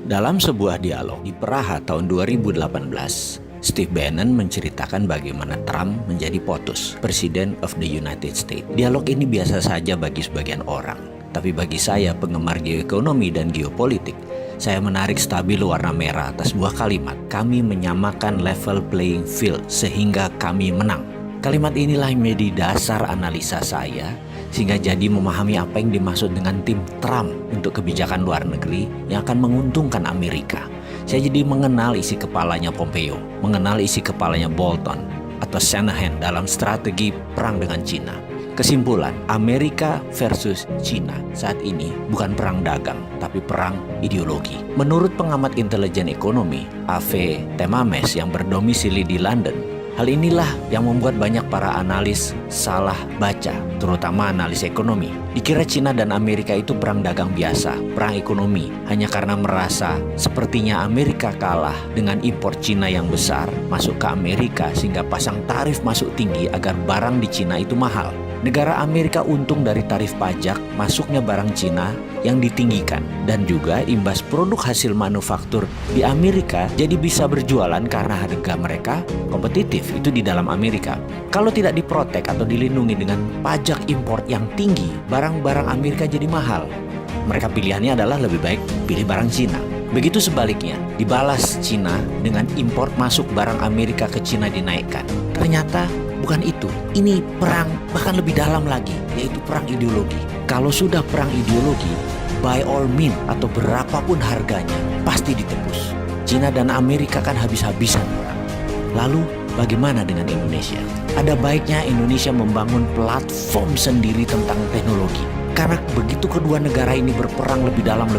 Dalam sebuah dialog di Praha tahun 2018, Steve Bannon menceritakan bagaimana Trump menjadi POTUS, President of the United States. Dialog ini biasa saja bagi sebagian orang, tapi bagi saya, penggemar geoekonomi dan geopolitik, saya menarik stabilo warna merah atas sebuah kalimat. Kami menyamakan level playing field sehingga kami menang. Kalimat inilah yang menjadi dasar analisa saya, sehingga jadi memahami apa yang dimaksud dengan tim Trump untuk kebijakan luar negeri yang akan menguntungkan Amerika. Saya jadi mengenal isi kepalanya Pompeo, mengenal isi kepalanya Bolton atau Shanahan dalam strategi perang dengan Cina. Kesimpulan, Amerika versus Cina saat ini bukan perang dagang, tapi perang ideologi. Menurut pengamat intelijen ekonomi, A.V. Temames yang berdomisili di London, hal inilah yang membuat banyak para analis salah baca, terutama analis ekonomi. Dikira Cina dan Amerika itu perang dagang biasa, perang ekonomi, hanya karena merasa sepertinya Amerika kalah dengan impor Cina yang besar masuk ke Amerika sehingga pasang tarif masuk tinggi agar barang di Cina itu mahal. Negara Amerika untung dari tarif pajak masuknya barang Cina yang ditinggikan, dan juga imbas produk hasil manufaktur di Amerika jadi bisa berjualan karena harga mereka kompetitif itu di dalam Amerika. Kalau tidak diprotek atau dilindungi dengan pajak impor yang tinggi, barang-barang Amerika jadi mahal. Mereka pilihannya adalah lebih baik pilih barang Cina. Begitu sebaliknya, dibalas Cina dengan impor masuk barang Amerika ke Cina dinaikkan. Ternyata bukan itu. Ini perang bahkan lebih dalam lagi, yaitu perang ideologi. Kalau sudah perang ideologi, by all means atau berapapun harganya, pasti ditebus. Cina dan Amerika kan habis-habisan perang. Lalu bagaimana dengan Indonesia? Ada baiknya Indonesia membangun platform sendiri tentang teknologi. Karena begitu kedua negara ini berperang lebih dalam,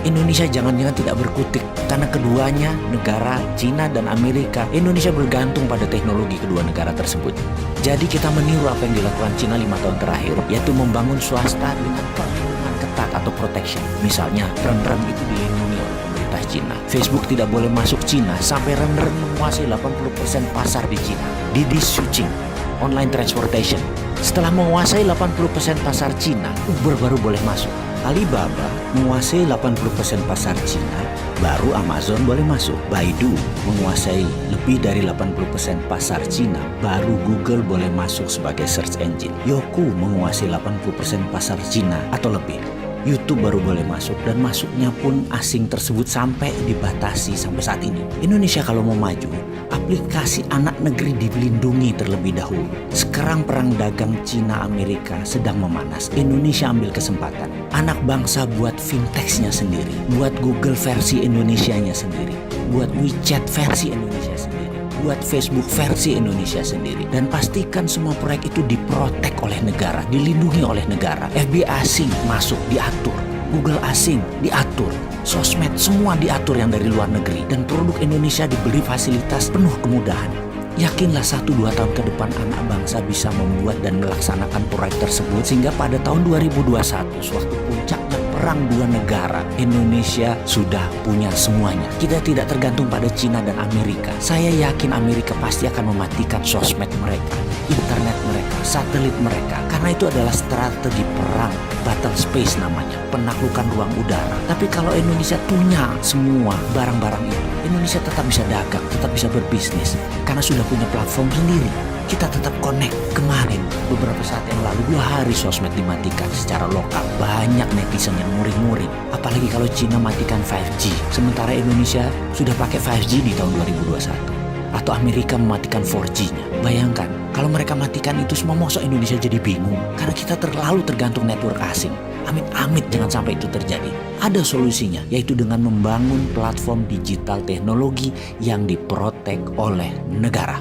Indonesia jangan-jangan tidak berkutik. Karena keduanya, negara Cina dan Amerika, Indonesia bergantung pada teknologi kedua negara tersebut. Jadi kita meniru apa yang dilakukan Cina 5 tahun terakhir, yaitu membangun swasta dengan perlindungan ketat atau protection. Misalnya, rem-rem itu dilindungi oleh pemerintah Cina. Facebook tidak boleh masuk Cina sampai rem-rem menguasai 80% pasar di Cina. Didi Chuxing, online transportation. Setelah menguasai 80% pasar Cina, Uber baru boleh masuk. Alibaba menguasai 80% pasar Cina, baru Amazon boleh masuk. Baidu menguasai lebih dari 80% pasar Cina, baru Google boleh masuk sebagai search engine. Youku menguasai 80% pasar Cina atau lebih. YouTube baru boleh masuk, dan masuknya pun asing tersebut sampai dibatasi sampai saat ini. Indonesia kalau mau maju, aplikasi anak negeri dilindungi terlebih dahulu. Sekarang perang dagang Cina Amerika sedang memanas. Indonesia ambil kesempatan. Anak bangsa buat fintechnya sendiri, buat Google versi Indonesianya sendiri, buat WeChat versi Indonesia sendiri, buat Facebook versi Indonesia sendiri, dan pastikan semua proyek itu diprotek oleh negara, dilindungi oleh negara. FBI asing masuk diatur, Google asing diatur, sosmed semua diatur yang dari luar negeri, dan produk Indonesia diberi fasilitas penuh kemudahan. Yakinlah 1-2 tahun ke depan anak bangsa bisa membuat dan melaksanakan proyek tersebut, sehingga pada tahun 2021 sewaktu puncaknya perang dua negara, Indonesia sudah punya semuanya. Kita tidak tergantung pada Cina dan Amerika. Saya yakin Amerika pasti akan mematikan sosmed mereka, internet mereka, satelit mereka, karena itu adalah strategi perang, battle space namanya, penaklukan ruang udara. Tapi kalau Indonesia punya semua barang-barang itu, Indonesia tetap bisa dagang, tetap bisa berbisnis, karena sudah punya platform sendiri. Kita tetap connect. Kemarin, beberapa saat yang lalu, 2 hari sosmed dimatikan secara lokal. Banyak netizen yang muring-muring. Apalagi kalau Cina matikan 5G. Sementara Indonesia sudah pakai 5G di tahun 2021. Atau Amerika mematikan 4G-nya. Bayangkan, kalau mereka matikan itu semua, masa Indonesia jadi bingung. Karena kita terlalu tergantung network asing. Amit-amit jangan sampai itu terjadi. Ada solusinya, yaitu dengan membangun platform digital teknologi yang diprotek oleh negara.